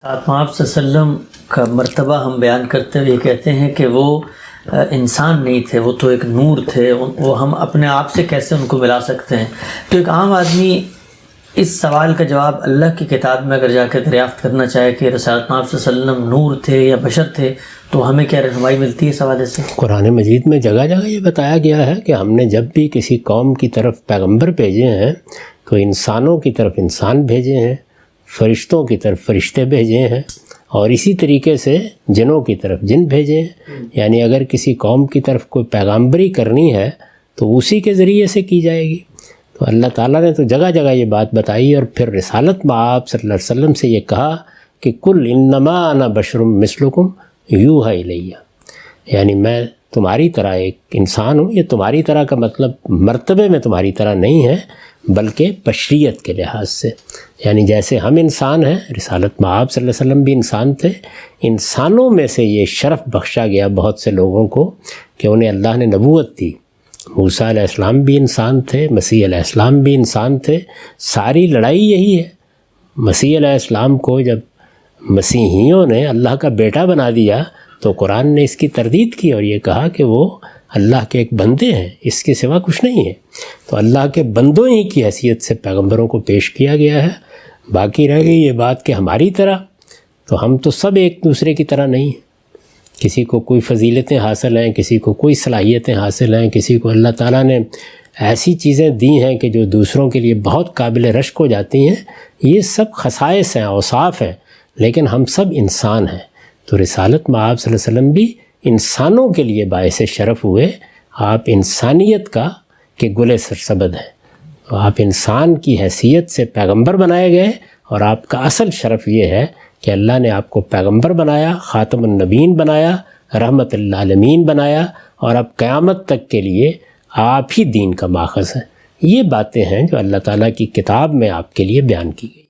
آپ صلی اللہ علیہ وسلم کا مرتبہ ہم بیان کرتے ہوئے کہتے ہیں کہ وہ انسان نہیں تھے، وہ تو ایک نور تھے، وہ ہم اپنے آپ سے کیسے ان کو ملا سکتے ہیں؟ تو ایک عام آدمی اس سوال کا جواب اللہ کی کتاب میں اگر جا کے دریافت کرنا چاہے کہ رسالت آپ صلی اللہ علیہ وسلم نور تھے یا بشر تھے، تو ہمیں کیا رہنمائی ملتی ہے اس حوالے سے؟ قرآن مجید میں جگہ جگہ یہ بتایا گیا ہے کہ ہم نے جب بھی کسی قوم کی طرف پیغمبر بھیجے ہیں تو انسانوں کی طرف انسان بھیجے ہیں، فرشتوں کی طرف فرشتے بھیجے ہیں، اور اسی طریقے سے جنوں کی طرف جن بھیجے ہیں۔ یعنی اگر کسی قوم کی طرف کوئی پیغامبری کرنی ہے تو اسی کے ذریعے سے کی جائے گی۔ تو اللہ تعالیٰ نے تو جگہ جگہ یہ بات بتائی، اور پھر رسالت میں آپ صلی اللہ علیہ وسلم سے یہ کہا کہ کل انما انا بشر مثلکم یوحی الیہ، یعنی میں تمہاری طرح ایک انسان ہوں۔ یہ تمہاری طرح کا مطلب مرتبے میں تمہاری طرح نہیں ہے، بلکہ بشریت کے لحاظ سے، یعنی جیسے ہم انسان ہیں، رسالت میں آپ صلی اللہ علیہ وسلم بھی انسان تھے۔ انسانوں میں سے یہ شرف بخشا گیا بہت سے لوگوں کو کہ انہیں اللہ نے نبوت دی۔ موسیٰ علیہ السلام بھی انسان تھے، مسیح علیہ السلام بھی انسان تھے۔ ساری لڑائی یہی ہے۔ مسیح علیہ السلام کو جب مسیحیوں نے اللہ کا بیٹا بنا دیا تو قرآن نے اس کی تردید کی اور یہ کہا کہ وہ اللہ کے ایک بندے ہیں، اس کے سوا کچھ نہیں ہے۔ تو اللہ کے بندوں ہی کی حیثیت سے پیغمبروں کو پیش کیا گیا ہے۔ باقی رہ گئی یہ بات کہ ہماری طرح، تو ہم تو سب ایک دوسرے کی طرح نہیں ہیں۔ کسی کو کوئی فضیلتیں حاصل ہیں، کسی کو کوئی صلاحیتیں حاصل ہیں، کسی کو اللہ تعالیٰ نے ایسی چیزیں دی ہیں کہ جو دوسروں کے لیے بہت قابل رشک ہو جاتی ہیں۔ یہ سب خصائص ہیں، اوصاف ہیں، لیکن ہم سب انسان ہیں۔ تو رسالت میں آپ صلی اللہ علیہ وسلم بھی انسانوں کے لیے باعث شرف ہوئے۔ آپ انسانیت کا کہ گل سرسبد ہیں، تو آپ انسان کی حیثیت سے پیغمبر بنائے گئے، اور آپ کا اصل شرف یہ ہے کہ اللہ نے آپ کو پیغمبر بنایا، خاتم النبیین بنایا، رحمت للعالمین بنایا، اور اب قیامت تک کے لیے آپ ہی دین کا ماخذ ہیں۔ یہ باتیں ہیں جو اللہ تعالیٰ کی کتاب میں آپ کے لیے بیان کی گئی۔